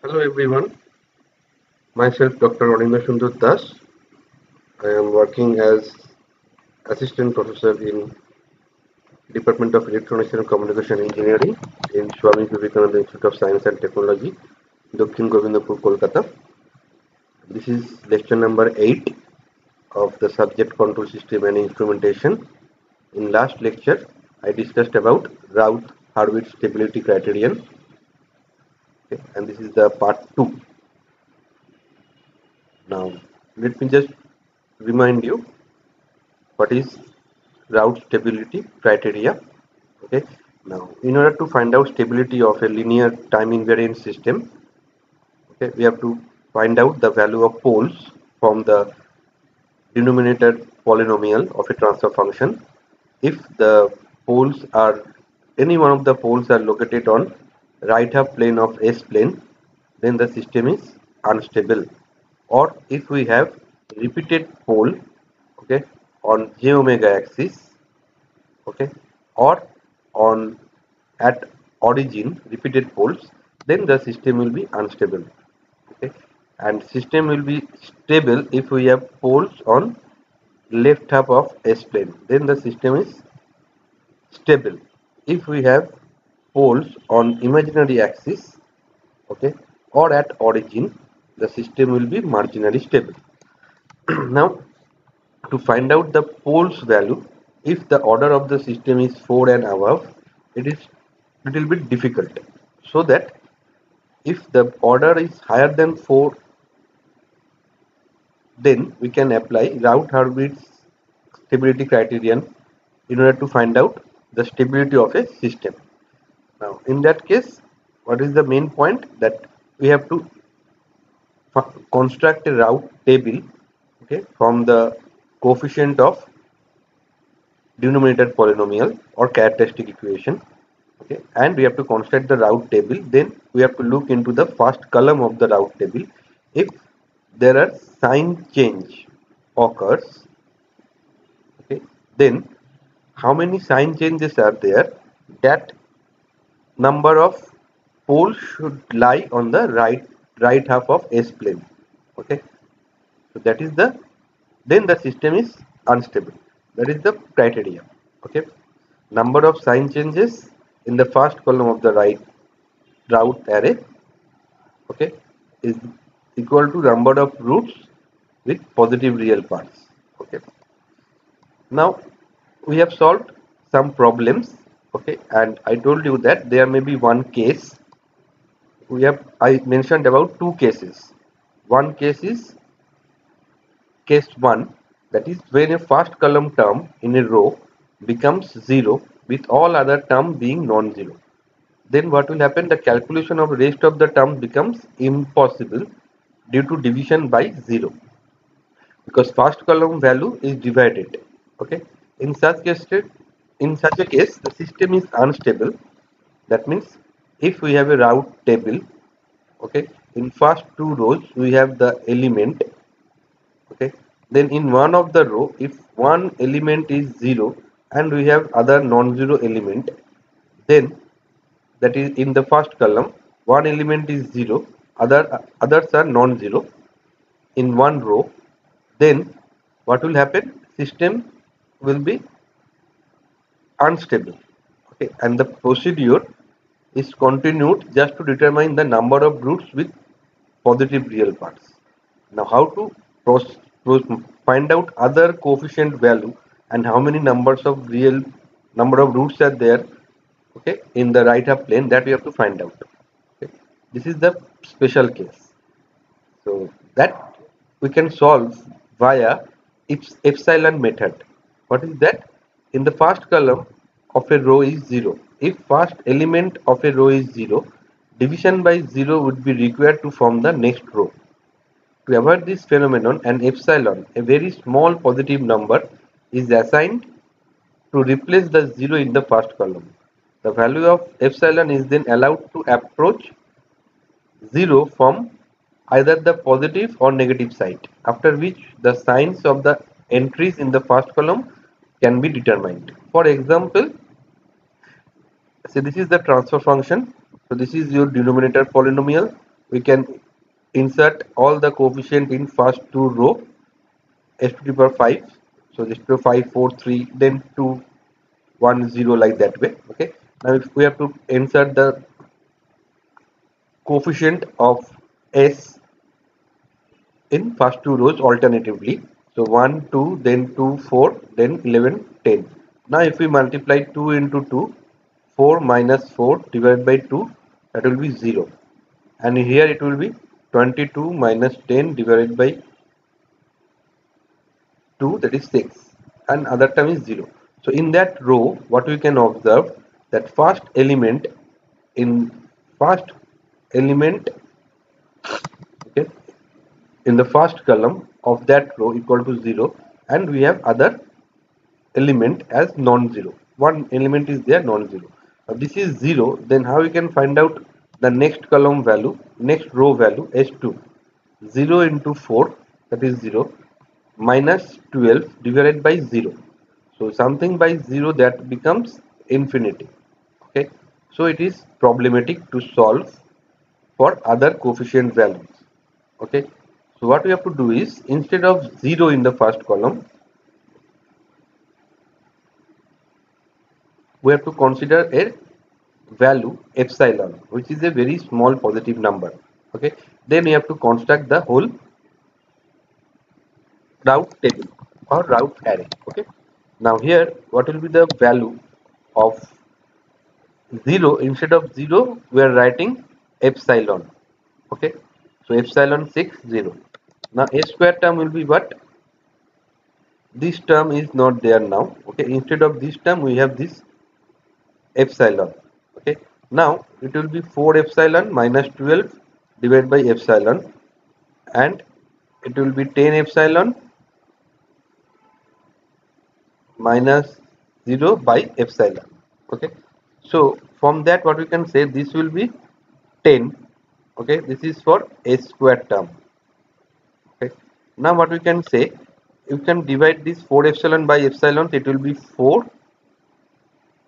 Hello everyone, myself Dr. Anima Sundar Das. I am working as Assistant Professor in Department of Electronics and Communication Engineering in Swami Vivekananda Institute of Science and Technology, Dakshin Govindapur, Kolkata. This is lecture number 8 of the subject Control System and Instrumentation. In last lecture, I discussed about Routh-Hurwitz Stability Criterion, okay, and this is the part 2. Now, let me just remind you what is Routh stability criteria. Okay. Now, in order to find out stability of a linear time invariant system, okay, we have to find out the value of poles from the denominator polynomial of a transfer function. If the poles are any one of the poles are located on right half plane of S plane, then the system is unstable. Or if we have repeated pole, okay, on j omega axis, okay, or on at origin repeated poles, then the system will be unstable, okay, and system will be stable if we have poles on left half of S plane, then the system is stable. If we have poles on imaginary axis, okay, or at origin, the system will be marginally stable. Now, to find out the poles value, if the order of the system is 4 and above, it is little bit difficult. So that if the order is higher than 4, then we can apply Routh-Hurwitz stability criterion in order to find out the stability of a system. Now, in that case, what is the main point? That we have to construct a Routh table, okay, from the coefficient of denominator polynomial or characteristic equation, okay, and we have to construct the Routh table. Then we have to look into the first column of the Routh table. If there are sign change occurs, okay, then how many sign changes are there, that number of poles should lie on the right half of S plane, okay. So that is the, then the system is unstable. That is the criteria. Okay. Number of sign changes in the first column of the right Routh array, okay, is equal to number of roots with positive real parts. Okay. Now we have solved some problems. Okay, and I told you that there may be one case. I mentioned about two cases. One case is case 1, that is when a first column term in a row becomes 0 with all other terms being non-zero. Then what will happen? The calculation of rest of the terms becomes impossible due to division by 0, because first column value is divided. Okay. In such case, the system is unstable. That means if we have a Routh table, okay, in first two rows we have the element, okay, then in one of the row, if one element is 0 and we have other non-zero element, then that is in the first column one element is 0, others are non-zero in one row, then what will happen? System will be unstable, okay, and the procedure is continued just to determine the number of roots with positive real parts. Now, how to find out other coefficient value and how many numbers of real number of roots are there, okay, in the right half plane, that we have to find out. Okay. This is the special case. So that we can solve via epsilon method. What is that? In the first column of a row is 0. If first element of a row is 0, division by 0 would be required to form the next row. To avoid this phenomenon, an epsilon, a very small positive number, is assigned to replace the 0 in the first column. The value of epsilon is then allowed to approach 0 from either the positive or negative side, after which the signs of the entries in the first column can be determined. For example, say this is the transfer function. So this is your denominator polynomial. we can insert all the coefficient in first two row s to the power 5. So this to 5 4 3 then 2 1 0 like that way. Okay, now if we have to insert the coefficient of s in first two rows alternatively, so 1 2 then 2 4 then 11 10. Now if we multiply 2 into 2, 4 minus 4 divided by 2, that will be 0, and here it will be 22 minus 10 divided by 2, that is 6, and other term is 0. So in that row what we can observe, that first element in first element, okay, in the first column of that row equal to 0, and we have other element as non-zero. One element is there non-zero. This is 0, then how we can find out the next column value, next row value s2? 0 into 4, that is 0, minus 12 divided by 0. So something by 0, that becomes infinity. Okay, so it is problematic to solve for other coefficient values. Okay, so what we have to do is, instead of 0 in the first column, we have to consider a value epsilon, which is a very small positive number. Okay, then we have to construct the whole route table or route array. Okay, now here what will be the value of 0? Instead of 0 we are writing epsilon. Okay, so epsilon 6 0. Now a square term will be what? This term is not there now. Okay, instead of this term we have this epsilon. Okay, now it will be 4 epsilon minus 12 divided by epsilon, and it will be 10 epsilon minus 0 by epsilon. Okay, so from that what we can say, this will be 10. Okay, this is for a square term. Okay, now what we can say, you can divide this 4 epsilon by epsilon, it will be 4,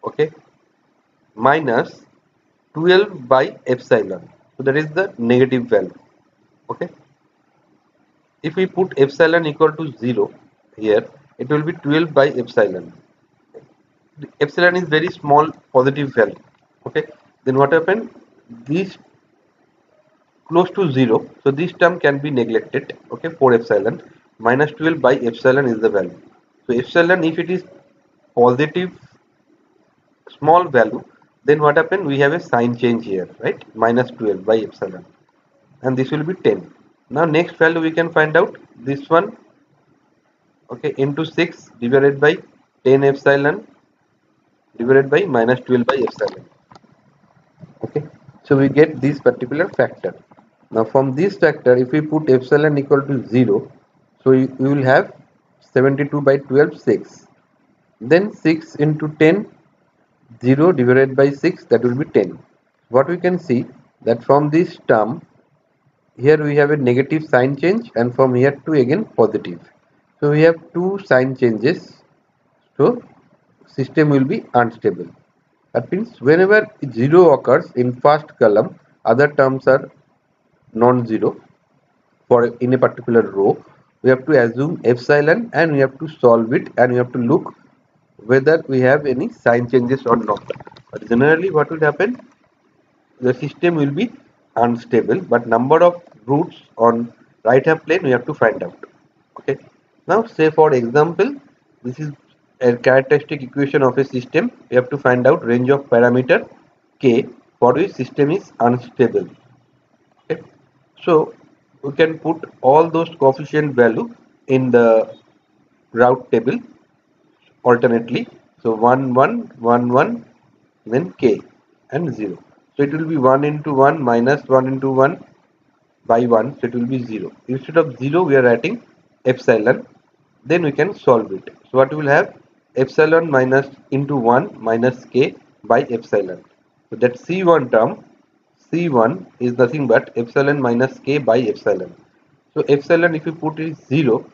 okay, minus 12 by epsilon, so that is the negative value. Okay, if we put epsilon equal to 0 here, it will be 12 by epsilon. Epsilon is very small positive value. Okay, then what happened, this close to 0, so this term can be neglected. Okay, 4 epsilon minus 12 by epsilon is the value. So epsilon, if it is positive small value, then what happened, we have a sign change here, right? Minus 12 by epsilon, and this will be 10. Now next value we can find out this one. Okay, into 6 divided by 10 epsilon divided by minus 12 by epsilon. Okay, so we get this particular factor. Now from this factor, if we put epsilon equal to 0, so we will have 72 by 12 6, then 6 into 10, 0 divided by 6, that will be 10. What we can see, that from this term here we have a negative sign change, and from here to again positive, so we have two sign changes, so system will be unstable. That means whenever 0 occurs in first column, other terms are non-zero. For in a particular row, we have to assume epsilon, and we have to solve it, and we have to look whether we have any sign changes or not. But generally what will happen, the system will be unstable, but number of roots on right hand plane we have to find out. Okay, now say for example, this is a characteristic equation of a system. We have to find out range of parameter k for which system is unstable. Okay, so we can put all those coefficient value in the route table alternately. So 1 1 1 1, then k and 0. So it will be 1 into 1 minus 1 into 1 by 1, so it will be 0. Instead of 0 we are writing epsilon, then we can solve it. So what we will have, epsilon minus into 1 minus k by epsilon. So that c1 term, c1 is nothing but epsilon minus k by epsilon. So epsilon, if you put is 0,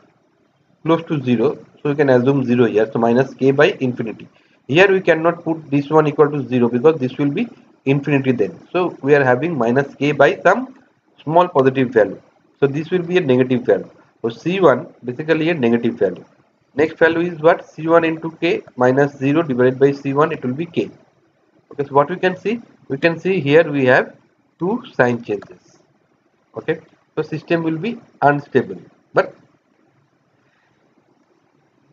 close to 0, so we can assume 0 here, so minus k by infinity. Here we cannot put this one equal to 0 because this will be infinity then, so we are having minus k by some small positive value. So this will be a negative value. So C1 basically a negative value. Next value is what? C1 into K minus 0 divided by C1, it will be K. Okay, so what we can see? We can see here we have two sign changes. Okay, so system will be unstable. But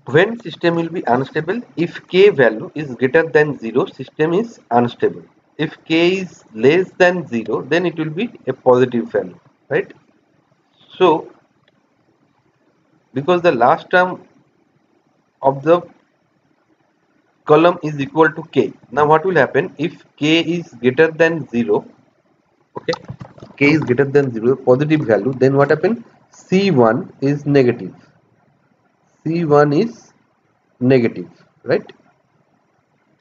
when system will be unstable, if K value is greater than 0, system is unstable. If K is less than 0, then it will be a positive value, right? So because the last term of the column is equal to K. Now what will happen if K is greater than 0? Okay, K is greater than 0, positive value, then what happen? C1 is negative. C1 is negative, right?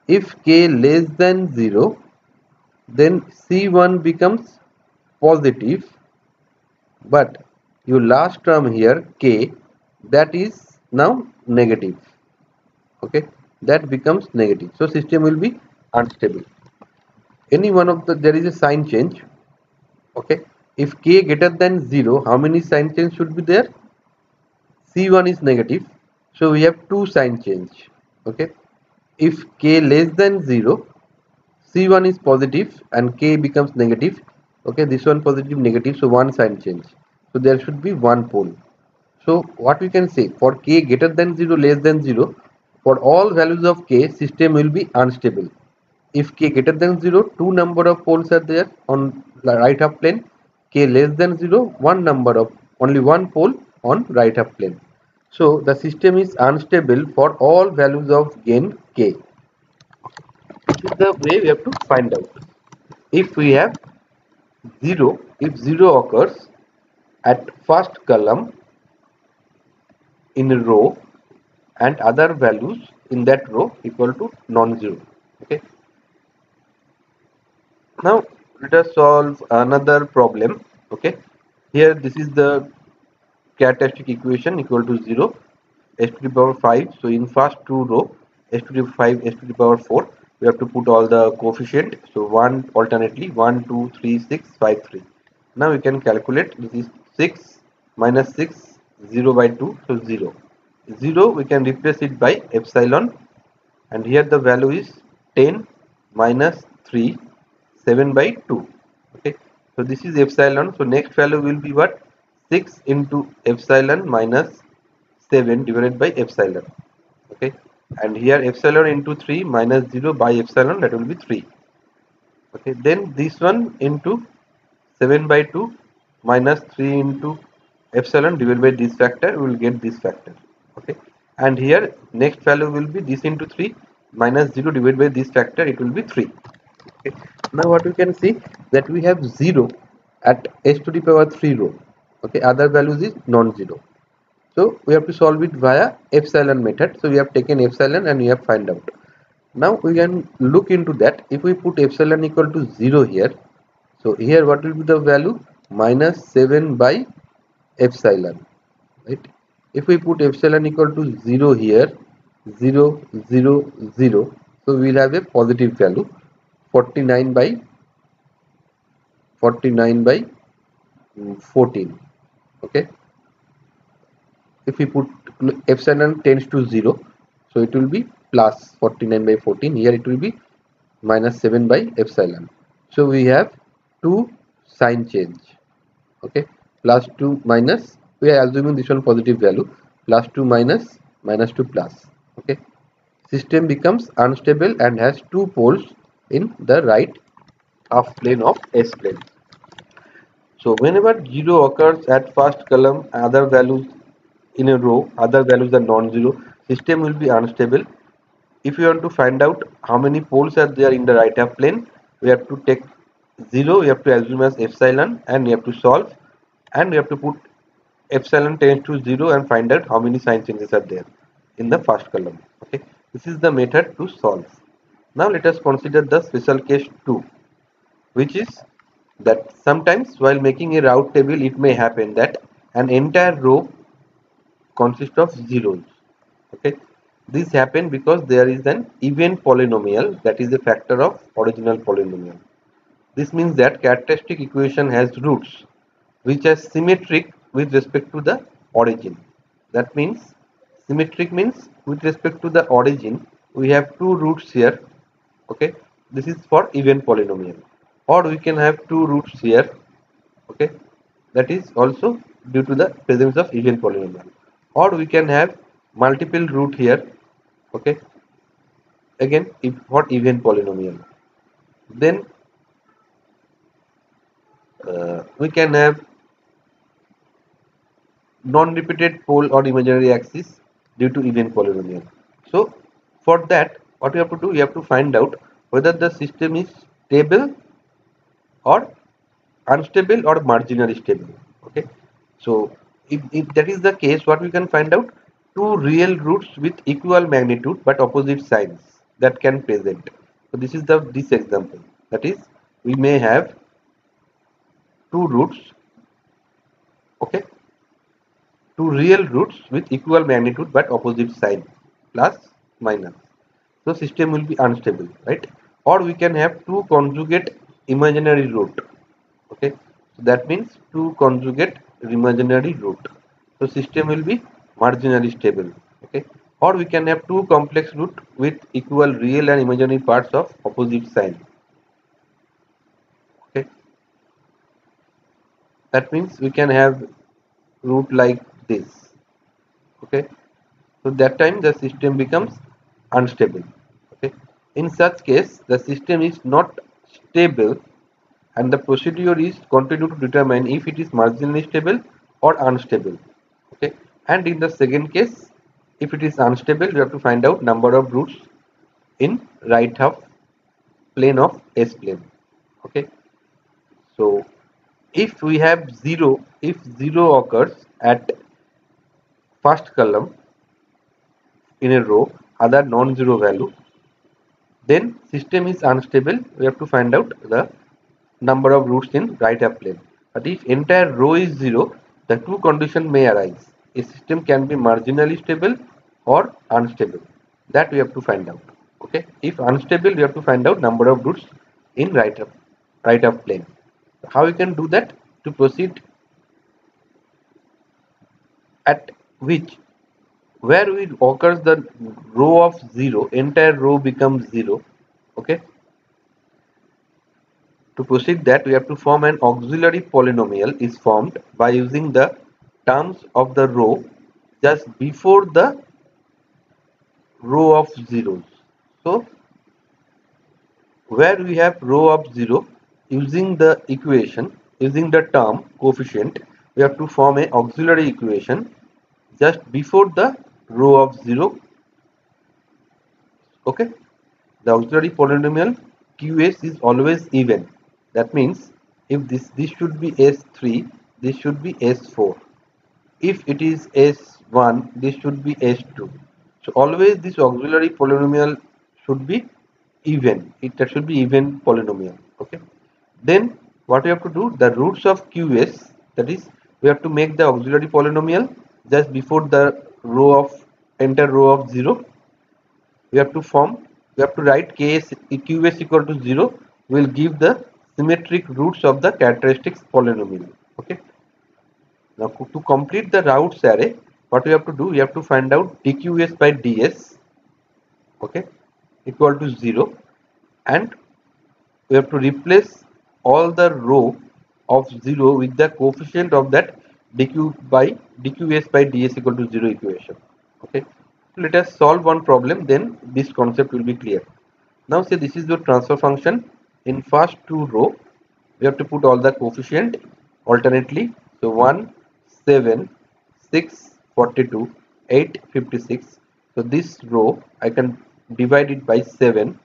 If K less than 0, then C1 becomes positive, but your last term here K, that is now negative. Okay, that becomes negative, so system will be unstable. Any one of the, there is a sign change. Okay, if K greater than 0, how many sign change should be there? C1 is negative, so we have two sign change. Okay, if K less than 0, C1 is positive and K becomes negative. Okay, this one positive, negative, so one sign change, so there should be one pole. So what we can say, for K greater than 0, less than 0, for all values of K, system will be unstable. If K greater than 0, two number of poles are there on the right half plane. K less than 0, one number of, only one pole on right half plane. So the system is unstable for all values of gain K. This is the way we have to find out. If we have 0, if 0 occurs at first column in a row and other values in that row equal to non-zero. Okay. Now let us solve another problem. Okay. Here this is the characteristic equation equal to 0, s to the power 5. So in first two row, s to the 5, s to the power 4, we have to put all the coefficient. So 1 alternately 1, 2, 3, 6, 5, 3. Now we can calculate. This is 6 minus 6, 0 by 2, so 0. 0 we can replace it by epsilon, and here the value is 10 minus 3, 7 by 2. Okay, so this is epsilon. So next value will be what? 6 into epsilon minus 7 divided by epsilon. Okay, and here epsilon into 3 minus 0 by epsilon, that will be 3. Okay, then this one into 7 by 2 minus 3 into epsilon divided by this factor, we will get this factor. Okay, and here next value will be this into 3 minus 0 divided by this factor, it will be 3. Okay, now what we can see, that we have 0 at s to the power 3 row. Okay, other values is non-zero, so we have to solve it via epsilon method. So we have taken epsilon and we have find out. Now we can look into that. If we put epsilon equal to 0 here, so here what will be the value? Minus 7 by epsilon, right? If we put epsilon equal to 0 here, 0, 0, 0, so we will have a positive value, 49 by 49 by 14. Okay, if we put epsilon tends to 0, so it will be plus 49 by 14. Here it will be minus 7 by epsilon. So we have two sign change. Okay, plus 2 minus, we are assuming this one positive value, plus 2 minus, minus 2 plus. Okay, system becomes unstable and has two poles in the right half plane of S plane. So whenever 0 occurs at first column, other values in a row, other values are non-zero, system will be unstable. If you want to find out how many poles are there in the right half plane, we have to take 0, we have to assume as epsilon, and we have to solve, and we have to put epsilon tends to 0 and find out how many sign changes are there in the first column. Okay, this is the method to solve. Now let us consider the special case 2, which is that sometimes while making a route table, it may happen that an entire row consists of zeros. Okay, this happen because there is an even polynomial that is a factor of original polynomial. This means that characteristic equation has roots. which are symmetric with respect to the origin. That means symmetric means with respect to the origin we have two roots here. Okay, this is for even polynomial, or we can have two roots here. Okay, that is also due to the presence of even polynomial, or we can have multiple root here. Okay, again if for even polynomial, then we can have non-repeated pole or imaginary axis due to even polynomial. So for that, what you have to do, you have to find out whether the system is stable or unstable or marginally stable. Okay, so if that is the case, what we can find out, two real roots with equal magnitude but opposite signs that can present. So this is the this example, that is we may have two roots. Okay, two real roots with equal magnitude but opposite sign, plus minus. So system will be unstable, right? Or we can have two conjugate imaginary root. Okay, so that means two conjugate imaginary root, so system will be marginally stable. Okay, or we can have two complex root with equal real and imaginary parts of opposite sign. Okay, that means we can have root like this. Okay, so that time the system becomes unstable. Okay, in such case the system is not stable, and the procedure is continue to determine if it is marginally stable or unstable. Okay, and in the second case, if it is unstable, we have to find out number of roots in right half plane of S plane. Okay, so if we have zero, if zero occurs at first column in a row, other non-zero value, then system is unstable. We have to find out the number of roots in right half plane. But if entire row is 0, the two conditions may arise. A system can be marginally stable or unstable. That we have to find out. Okay. If unstable, we have to find out number of roots in right half plane. How we can do that? To proceed at which where we occurs the row of 0, entire row becomes 0. Okay. To proceed that, we have to form an auxiliary polynomial is formed by using the terms of the row just before the row of zeros. So where we have row of 0, using the equation, using the term coefficient, we have to form an auxiliary equation just before the row of 0. Okay, the auxiliary polynomial QS is always even. That means if this should be S3, this should be S4. If it is S1, this should be S2. So always this auxiliary polynomial should be even. That should be even polynomial. Okay. Then what we have to do, the roots of QS, that is we have to make the auxiliary polynomial just before the row of enter row of 0. We have to form, we have to write QS equal to 0 will give the symmetric roots of the characteristics polynomial. Okay, now to complete the routes array, what we have to do, we have to find out dqs by ds, okay, equal to 0, and we have to replace all the row of 0 with the coefficient of that dqs by ds equal to 0 equation. Okay, let us solve one problem, then this concept will be clear. Now say this is your transfer function. In first two row we have to put all the coefficient alternately. So 1, 7, 6, 42, 8, 56. So this row I can divide it by 7.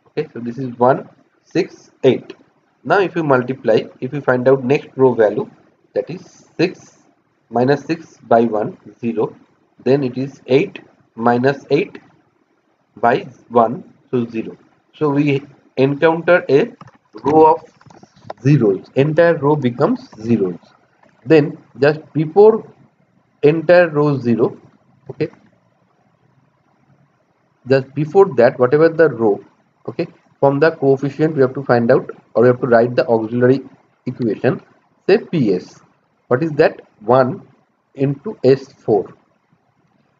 Okay, so this is 1, 6, 8. Now if you multiply, if you find out next row value, that is 6 minus 6 by 1, 0. Then it is 8 minus 8 by 1, so 0. So we encounter a row of zeros. Entire row becomes zeros. Then just before entire row 0, okay, just before that, whatever the row, okay, from the coefficient we have to find out, or we have to write the auxiliary equation, say PS. What is that? 1 into s4,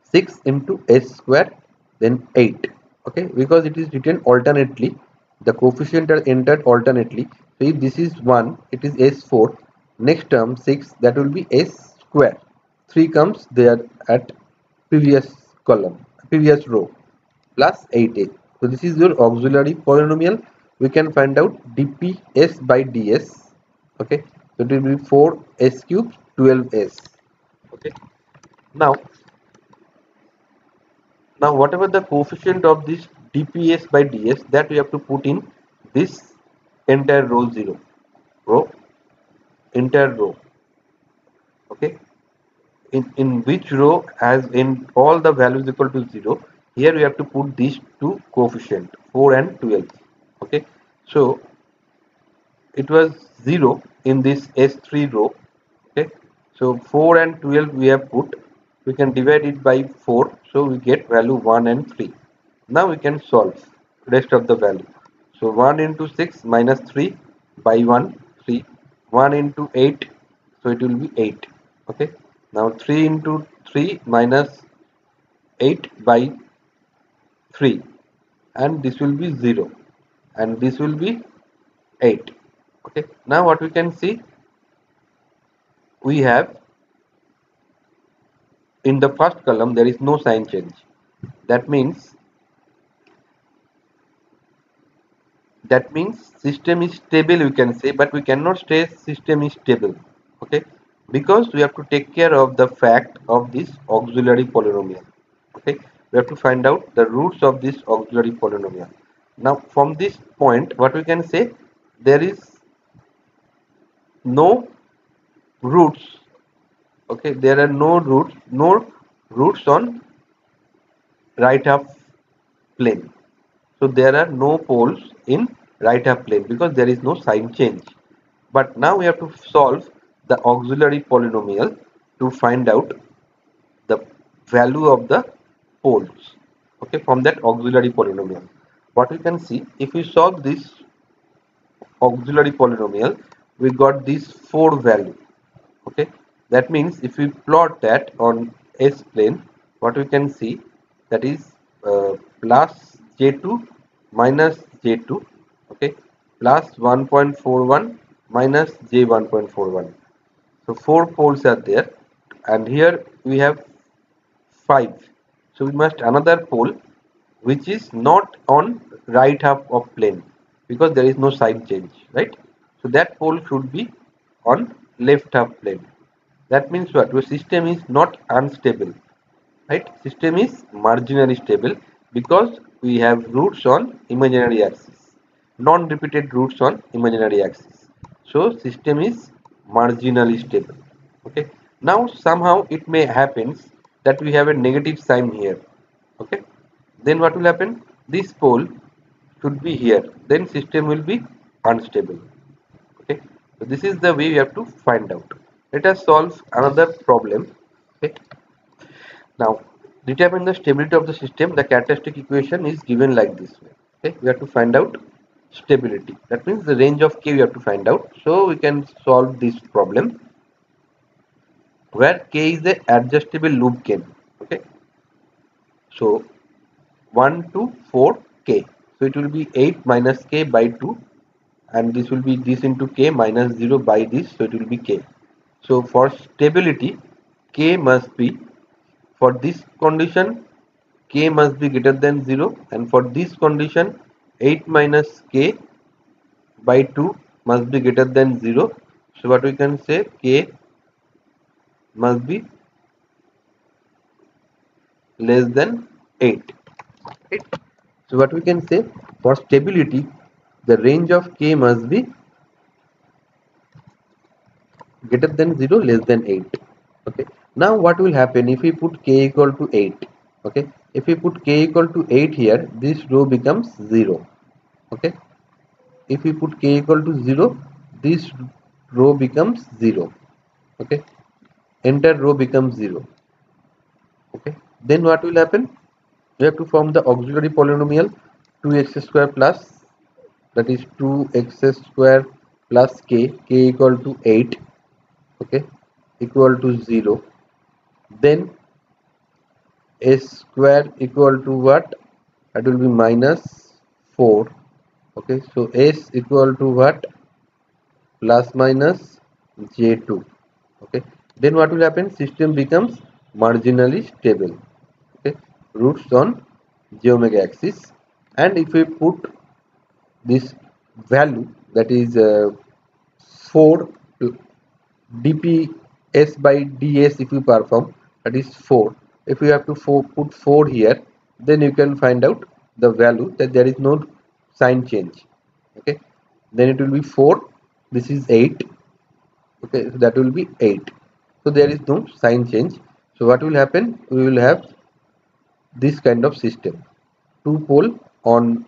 6 into s square, then 8. Okay, because it is written alternately, the coefficient are entered alternately. So if this is 1, it is s4, next term 6, that will be s square. 3 comes there at previous column, previous row, plus 8a. So this is your auxiliary polynomial. We can find out dps by ds. Okay, so it will be 4s cubed 12s. Okay, now whatever the coefficient of this dps by ds, that we have to put in this entire row 0, row, entire row. Okay, in which row, as in all the values equal to 0, here we have to put these two coefficient 4 and 12. Okay, so it was 0 in this s3 row. Okay, so 4 and 12 we have put, we can divide it by 4, so we get value 1 and 3. Now we can solve rest of the value. So 1 into 6 minus 3 by 1, 3. 1 into 8, so it will be 8. Okay, now 3 into 3 minus 8 by 3, and this will be 0, and this will be 8. Okay, now what we can see, we have in the first column there is no sign change. That means system is stable, we can say, but we cannot say system is stable. Okay, because we have to take care of the fact of this auxiliary polynomial. Okay, we have to find out the roots of this auxiliary polynomial. Now from this point, what we can say, there is no roots. Okay, there are no roots on right half plane. So there are no poles in right half plane because there is no sign change. But now we have to solve the auxiliary polynomial to find out the value of the poles. Okay, from that auxiliary polynomial, what we can see, if we solve this auxiliary polynomial, we got these 4 value. Okay, that means if we plot that on s plane, what we can see, that is plus j2 minus j2. Okay, plus 1.41 minus j 1.41. So 4 poles are there, and here we have 5. So we must another pole which is not on right half of plane, because there is no side change, right? So that pole should be on left half plane. That means what? Your system is not unstable, right? System is marginally stable because we have roots on imaginary axis, non-repeated roots on imaginary axis. So system is marginally stable. Okay. Now somehow it may happen that we have a negative sign here. Okay. Then what will happen? This pole should be here. Then system will be unstable. Okay, so this is the way we have to find out. Let us solve another problem. Okay, now determine the stability of the system. The characteristic equation is given like this way. Okay, we have to find out stability. That means the range of k we have to find out. So we can solve this problem where k is the adjustable loop gain. Okay, so 1 to 4 k, so it will be 8 minus k by 2, and this will be this into k minus 0 by this, so it will be k. So for stability, k must be, for this condition, k must be greater than 0, and for this condition 8 minus k by 2 must be greater than 0. So what we can say, k must be less than 8. Right? So what we can say, for stability, the range of k must be greater than 0, less than 8. Okay, now what will happen if we put k equal to 8? Okay, if we put k equal to 8 here, this row becomes 0. Okay, if we put k equal to 0, this row becomes 0. Okay, entire row becomes 0. Okay, then what will happen? We have to form the auxiliary polynomial 2x square plus, that is 2x square plus k equal to 8. Okay, equal to 0, then s square equal to what? That will be minus 4. Okay, so s equal to what? Plus minus j2. Okay, then what will happen? System becomes marginally stable. Okay, roots on j omega axis, and if we put this value, that is 4 dps by ds, if you perform, that is 4. If you have to put 4 here, then you can find out the value that there is no sign change. Okay, then it will be 4, this is 8. Okay, so that will be 8, so there is no sign change. So what will happen? We will have this kind of system: two pole on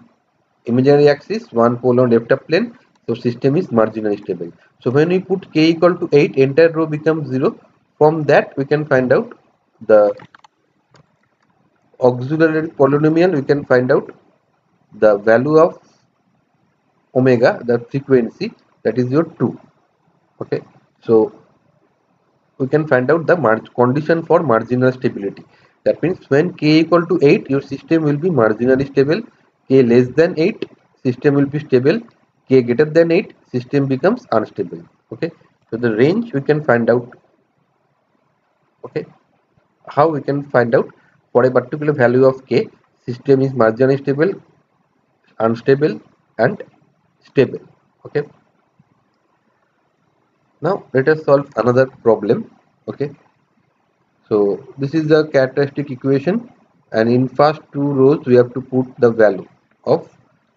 imaginary axis, one pole on left up plane. So system is marginally stable. So when we put k equal to 8, entire row becomes 0. From that we can find out the auxiliary polynomial. We can find out the value of omega, the frequency, that is your 2. Okay, so we can find out the condition for marginal stability. That means when k equal to 8, your system will be marginally stable. K less than 8, system will be stable. K greater than 8, system becomes unstable. Okay, so the range we can find out. Okay, how we can find out for a particular value of k, system is marginally stable, unstable, and stable. Okay, now let us solve another problem. Okay, so this is the characteristic equation, and in first two rows we have to put the value of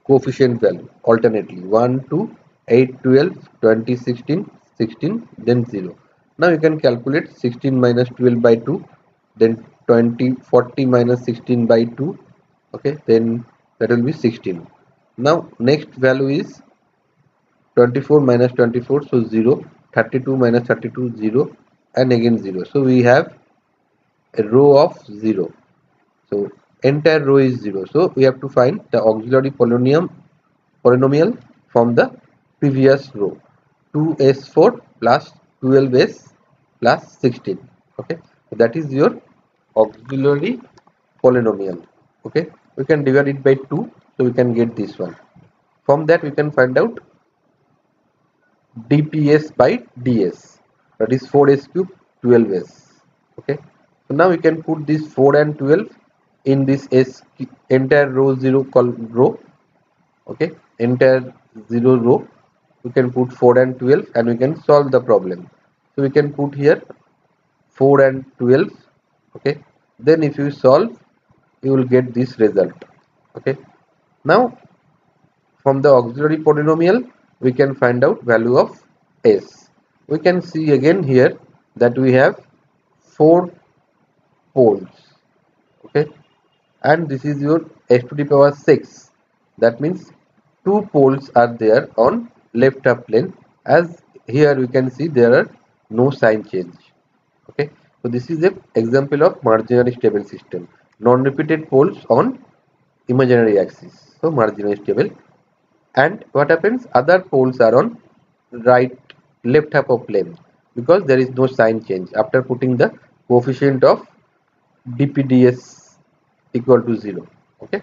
coefficient value alternately: 1, 2, 8, 12, 20, 16, 16, then 0. Now you can calculate 16 minus 12 by 2, then 20, 40 minus 16 by 2. Okay, then that will be 16. Now next value is 24 minus 24, so 0, 32 minus 32, 0, and again 0. So we have a row of 0. So entire row is 0. So we have to find the auxiliary polynomial from the previous row. 2s4 plus 12s plus 16. Okay, so that is your auxiliary polynomial. Okay, we can divide it by 2, so we can get this one. From that we can find out dps by ds, that is 4s cube 12s. Okay, so now we can put this 4 and 12 in this s entire row 0 row. Okay, entire 0 row we can put 4 and 12 and we can solve the problem. So we can put here 4 and 12. Okay, then if you solve, you will get this result. Okay, now from the auxiliary polynomial we can find out value of s. We can see again here that we have 4 poles. Okay, and this is your s to the power 6. That means two poles are there on left up plane, as here we can see there are no sign change. Okay, so this is an example of marginally stable system. Non-repeated poles on imaginary axis, so marginally stable. And what happens? Other poles are on right left half of plane, because there is no sign change after putting the coefficient of dpds equal to 0. Okay,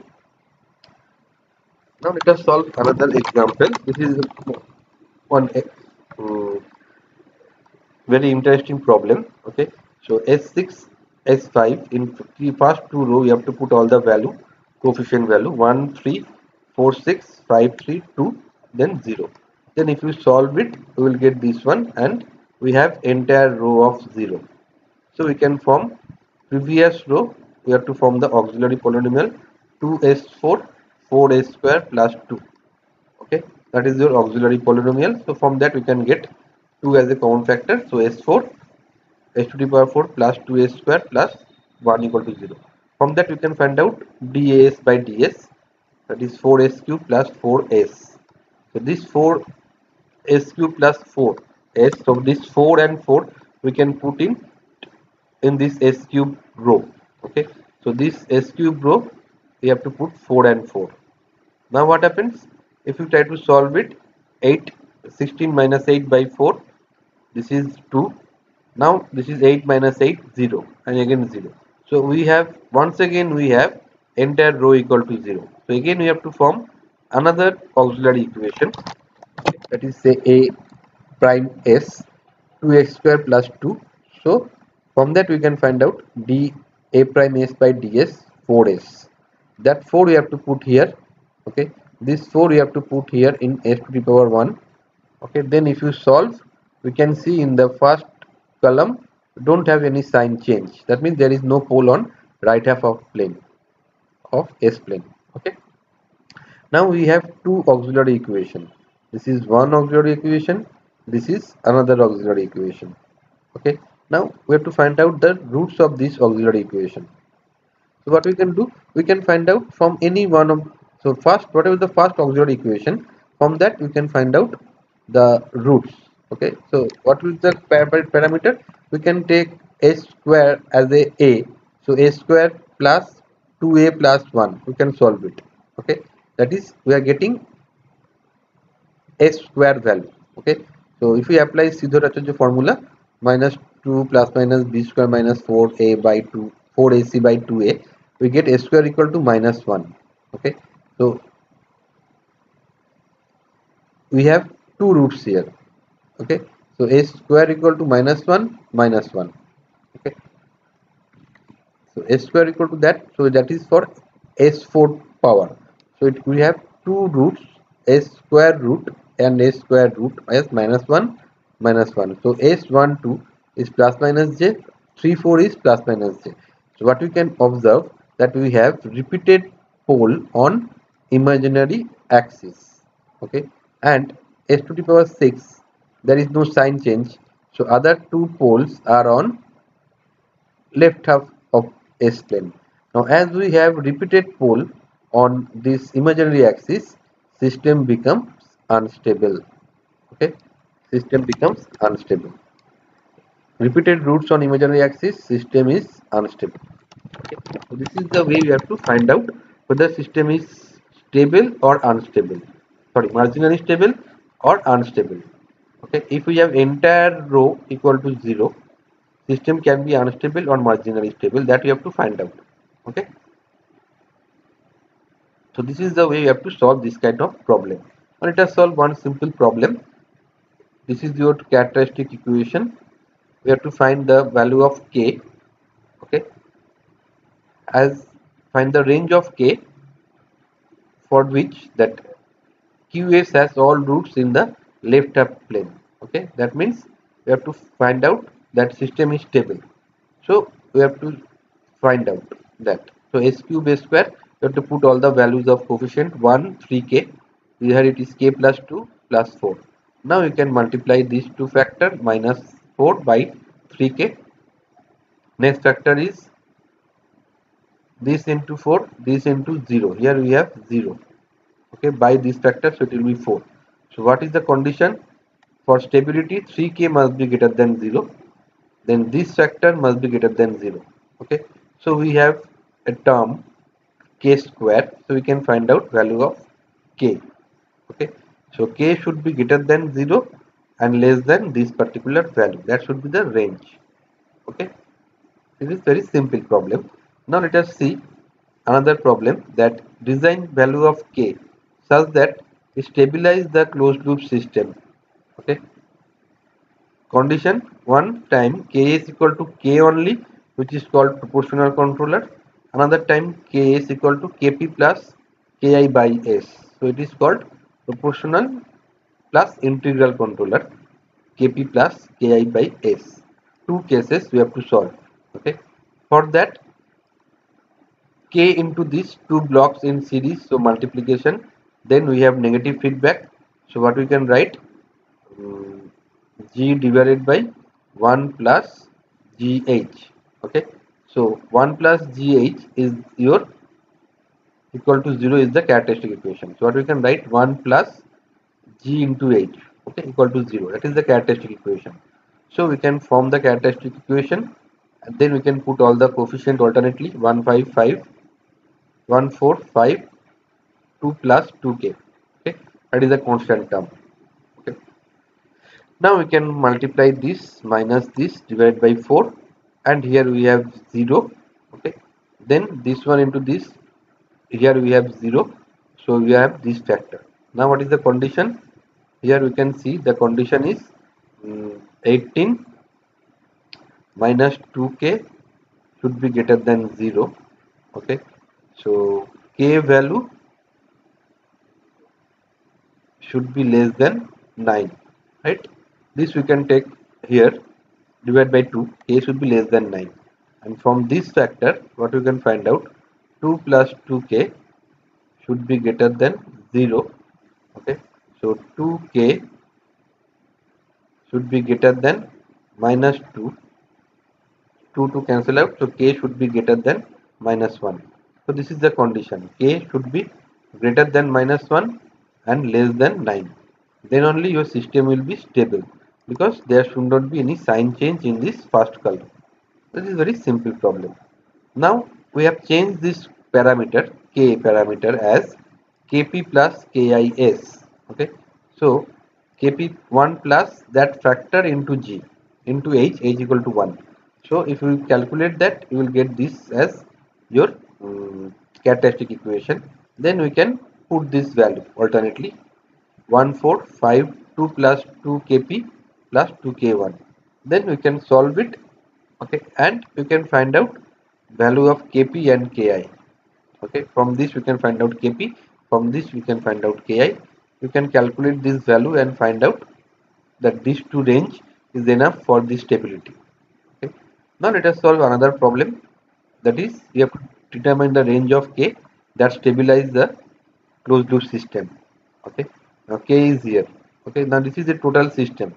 now let us solve another example. This is one very interesting problem. Okay, so s6 s5, in the first two row you have to put all the value, coefficient value: 1, 3, 4, 6, 5, 3, 2, then 0. Then if you solve it, we will get this one, and we have entire row of 0. So we can form previous row, we have to form the auxiliary polynomial: 2s4 4s square plus 2. Okay, that is your auxiliary polynomial. So from that we can get 2 as a common factor. So s4 s to the power 4 plus 2s square plus 1 equal to 0. From that we can find out das by ds, that is 4s cube plus 4s. So this 4s cube plus 4s, so this 4 and 4 we can put in this s cube row. Okay, so this s cube row we have to put 4 and 4. Now what happens if you try to solve it? 8, 16 minus 8 by 4, this is 2. Now this is 8 minus 8, 0, and again 0. So we have, once again we have entire row equal to 0. So again we have to form another auxiliary equation, that is say a prime s 2x square plus 2. So from that we can find out d a prime s by ds 4s. That 4 we have to put here. Okay, this 4 we have to put here in s to the power 1. Okay, then if you solve, we can see in the first column don't have any sign change. That means there is no pole on right half of plane of s plane. Okay, now we have two auxiliary equation. This is one auxiliary equation, this is another auxiliary equation. Okay, now we have to find out the roots of this auxiliary equation. So what we can do, we can find out from any one of, so first whatever the first auxiliary equation, from that we can find out the roots. Okay, so what is the parameter? We can take a square as a, so a square plus 2a plus 1, we can solve it. Okay, that is we are getting a square value. Okay, so if we apply Siddharacharya formula, minus 2 plus minus b square minus 4a by 2, 4ac by 2a, we get a square equal to minus 1. Okay, so we have two roots here. Okay, so a square equal to minus 1 minus 1. Okay, so a square equal to that, so that is for s4 power. So we have two roots, a square root and a square root as minus 1 minus 1. So s12 is plus minus j, 34 is plus minus j. So what we can observe, that we have repeated pole on imaginary axis. Okay, and s to the power 6, there is no sign change, so other two poles are on left half of S plane. Now as we have repeated pole on this imaginary axis, system becomes unstable. Okay, system becomes unstable. Repeated roots on imaginary axis, system is unstable. Okay, so this is the way we have to find out whether system is stable or unstable. Sorry, marginally stable or unstable. Okay, if we have entire row equal to 0, system can be unstable or marginally stable, that you have to find out. Okay, so this is the way you have to solve this kind of problem. Now let us solve one simple problem. This is your characteristic equation. We have to find the value of k. Okay, as find the range of k for which that qs has all roots in the left half plane. Okay, that means we have to find out that system is stable. So we have to find out that. So s cube a square, you have to put all the values of coefficient 1, 3k. Here it is k plus 2 plus 4. Now you can multiply these two factor, minus 4 by 3k. Next factor is this into 4, this into 0. Here we have 0. Okay, by this factor, so it will be 4. So what is the condition? For stability, 3k must be greater than 0. Then this factor must be greater than 0. Okay, so we have a term k square, so we can find out value of k. Okay, so k should be greater than 0 and less than this particular value. That should be the range. Okay, this is very simple problem. Now let us see another problem, that design value of k such that stabilize the closed loop system. Okay, condition one time k is equal to k only, which is called proportional controller. Another time k is equal to kp plus ki by s, so it is called proportional plus integral controller, kp plus ki by s. Two cases we have to solve. Okay, for that k into these two blocks in series, so multiplication, then we have negative feedback. So what we can write, um, g divided by 1 plus gh. Okay, so 1 plus gh is your equal to 0 is the characteristic equation. So what we can write, 1 plus g into h, okay, equal to 0, that is the characteristic equation. So we can form the characteristic equation, and then we can put all the coefficient alternately, 1 5 5 1 4 5 2 plus 2k. Okay, that is a constant term. Okay, Now we can multiply this minus this divided by 4, and here we have 0. Okay, then this one into this, here we have 0, so we have this factor. Now what is the condition? Here we can see the condition is 18 minus 2k should be greater than 0. Okay, so k value should be less than 9, right? This we can take here, divide by 2, k should be less than 9, and from this factor what we can find out, 2 plus 2k should be greater than 0. Okay, so 2k should be greater than minus 2, 2 to cancel out, so k should be greater than minus 1. So this is the condition, k should be greater than minus 1 and less than 9. Then only your system will be stable, because there should not be any sign change in this first column. This is very simple problem. Now we have changed this parameter, k parameter, as kp plus kis. Okay, so kp1 plus that factor into g into h equal to 1. So if you calculate that, you will get this as your characteristic equation. Then we can put this value alternately, 1452 plus 2 kp plus 2k1. Then we can solve it. Okay, and you can find out value of kp and ki. Okay, from this we can find out kp, from this we can find out ki. You can calculate this value and find out that these two range is enough for this stability. Okay, now let us solve another problem, that is we have to determine the range of k that stabilize the closed loop system. Okay, now k is here. Okay, now this is the total system.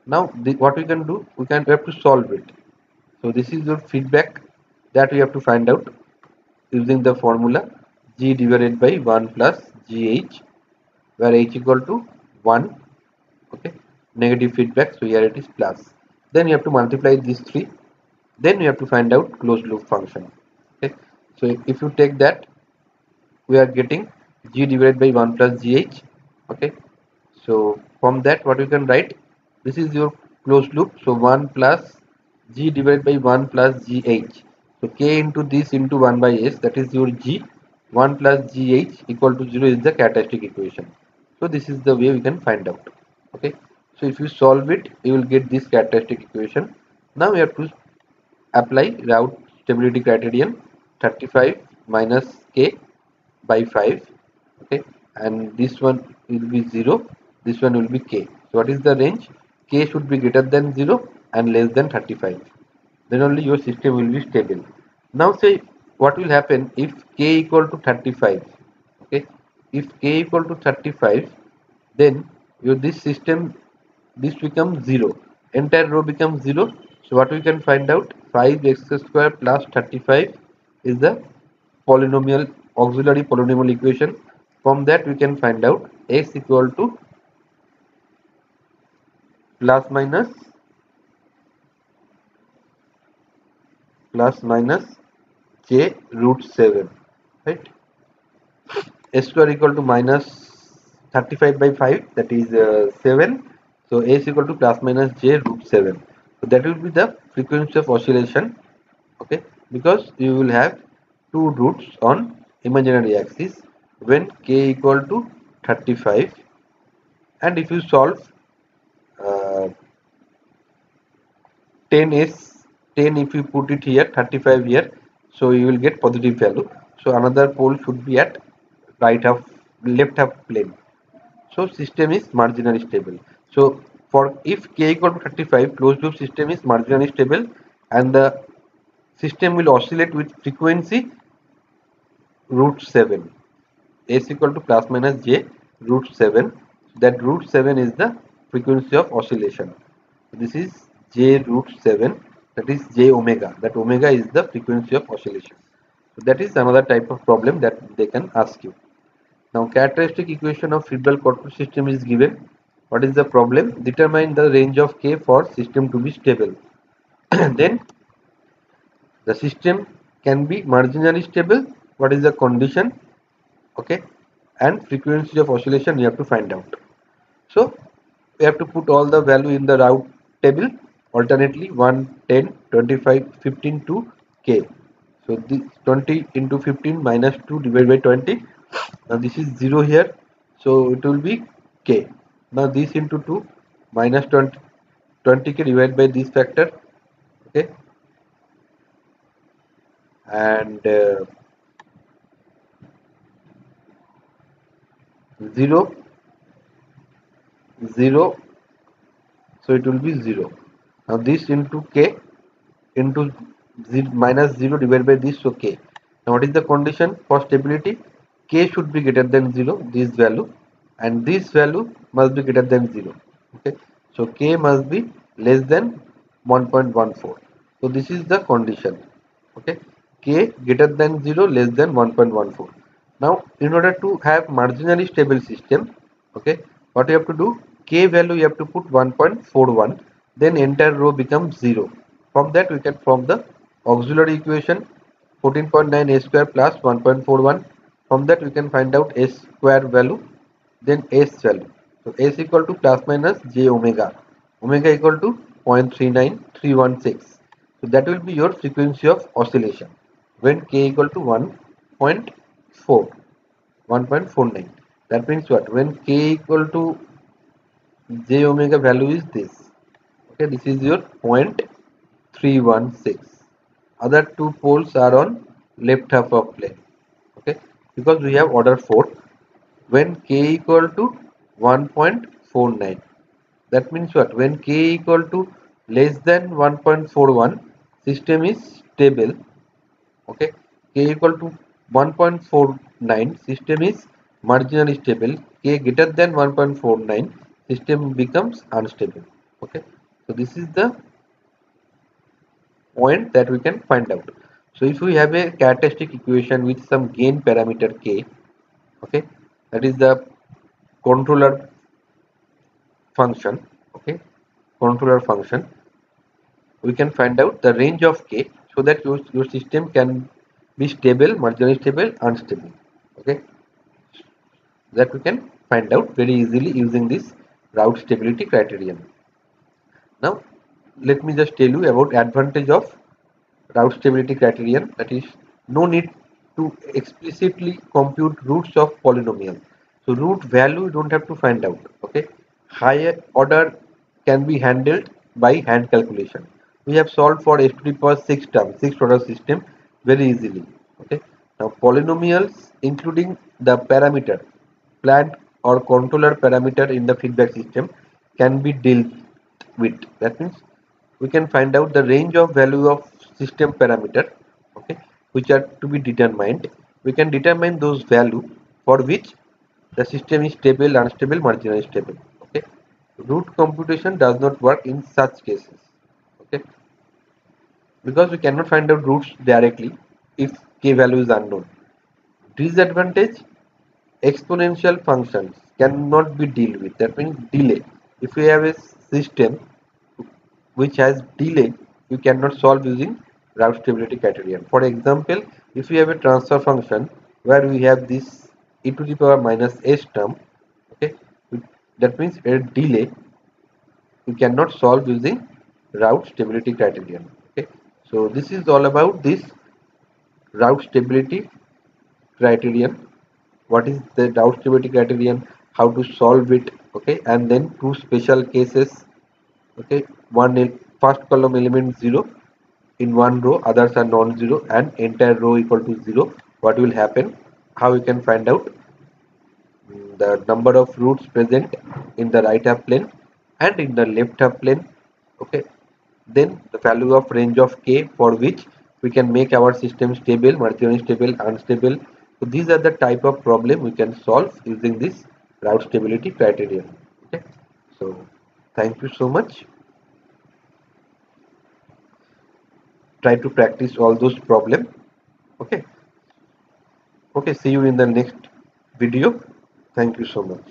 Now what we can do, we have to solve it. So this is your feedback that we have to find out using the formula g divided by 1 plus gh, where h equal to 1. Okay, negative feedback, so here it is plus. Then you have to multiply these three, then you have to find out closed loop function. Okay, so if you take that, we are getting g divided by 1 plus gh. Okay, so from that what you can write, this is your closed loop, so 1 plus g divided by 1 plus gh, so k into this into 1 by s, that is your g. 1 plus gh equal to 0 is the characteristic equation. So this is the way we can find out. Okay, so if you solve it, you will get this characteristic equation. Now we have to apply route stability criterion, 35 minus k by 5. Okay, and this one will be 0, this one will be k. So what is the range? K should be greater than 0 and less than 35, then only your system will be stable. Now say what will happen if k equal to 35. Okay, if k equal to 35, then your this system, this becomes 0, entire row becomes 0. So what we can find out, 5x square plus 35 is the polynomial, auxiliary polynomial equation. From that we can find out x equal to plus minus j root 7, right? S square equal to minus 35 by 5, that is 7. So a is equal to plus minus j root 7. So that will be the frequency of oscillation. Okay, because you will have two roots on imaginary axis when k equal to 35. And if you solve uh, 10 is 10, if you put it here, 35 here, so you will get positive value. So another pole should be at right half, left half plane. So system is marginally stable. So for if k equal to 35, closed loop system is marginally stable, and the system will oscillate with frequency root 7. S equal to plus minus j root 7. That root 7 is the frequency of oscillation. This is j root 7, that is j omega. That omega is the frequency of oscillation. So that is another type of problem that they can ask you. Now characteristic equation of feedback control system is given. What is the problem? Determine the range of k for system to be stable. Then the system can be marginally stable. What is the condition? Okay, and frequency of oscillation you have to find out. So we have to put all the value in the route table alternately 1, 10, 25, 15 to k. So this 20 into 15 minus 2 divided by 20. Now this is 0 here, so it will be k. Now this into 2 minus 20, 20k divided by this factor, okay, and 0, 0, so it will be 0. Now this into k into 0 minus 0 divided by this, so k. Now what is the condition for stability? K should be greater than 0, this value, and this value must be greater than 0. Okay, so k must be less than 1.14. So this is the condition. Okay, k greater than 0, less than 1.14. Now in order to have marginally stable system, okay, what you have to do, k value you have to put 1.41, then entire row becomes 0. From that we can form the auxiliary equation 14.9 a square plus 1.41. From that we can find out s square value, then s value. So s equal to plus minus j omega, omega equal to 0.39316. So that will be your frequency of oscillation when k equal to 1.4, 1.49. That means what? When k equal to j omega value is this. Okay, this is your 0.316. Other two poles are on left half of plane. Okay, because we have order 4. When k equal to 1.49, that means what? When k equal to less than 1.41, system is stable. Okay, k equal to 1.49, system is marginally stable. K greater than 1.49, system becomes unstable. Okay, so this is the point that we can find out. So if we have a characteristic equation with some gain parameter k, okay, that is the controller function, okay, controller function, we can find out the range of k so that your system can be stable, marginally stable, unstable. Okay, that we can find out very easily using this route stability criterion. Now let me just tell you about advantage of route stability criterion, that is no need to explicitly compute roots of polynomial. So root value you don't have to find out. Okay, higher order can be handled by hand calculation. We have solved for s to the power 6 term, 6th order system very easily. Okay, now polynomials including the parameter plant or controller parameter in the feedback system can be dealt with. That means we can find out the range of value of system parameter, okay, which are to be determined. We can determine those value for which the system is stable, unstable, marginally stable. Okay, root computation does not work in such cases. Okay, because we cannot find out roots directly if k value is unknown. Disadvantage, exponential functions cannot be dealt with. That means delay. If we have a system which has delay, you cannot solve using route stability criterion. For example, if we have a transfer function where we have this e to the power minus s term, okay, that means a delay you cannot solve using route stability criterion. Okay, so this is all about this route stability criterion. What is the route stability criterion? How to solve it? Okay, and then two special cases. Okay, first column element 0 in one row, others are non-zero, and entire row equal to 0. What will happen? How you can find out? The number of roots present in the right half plane and in the left half plane. Okay, then the value of range of k for which we can make our system stable, marginally stable, unstable. So these are the type of problem we can solve using this route stability criterion. Okay, so thank you so much. Try to practice all those problem. Okay, okay, see you in the next video. Thank you so much.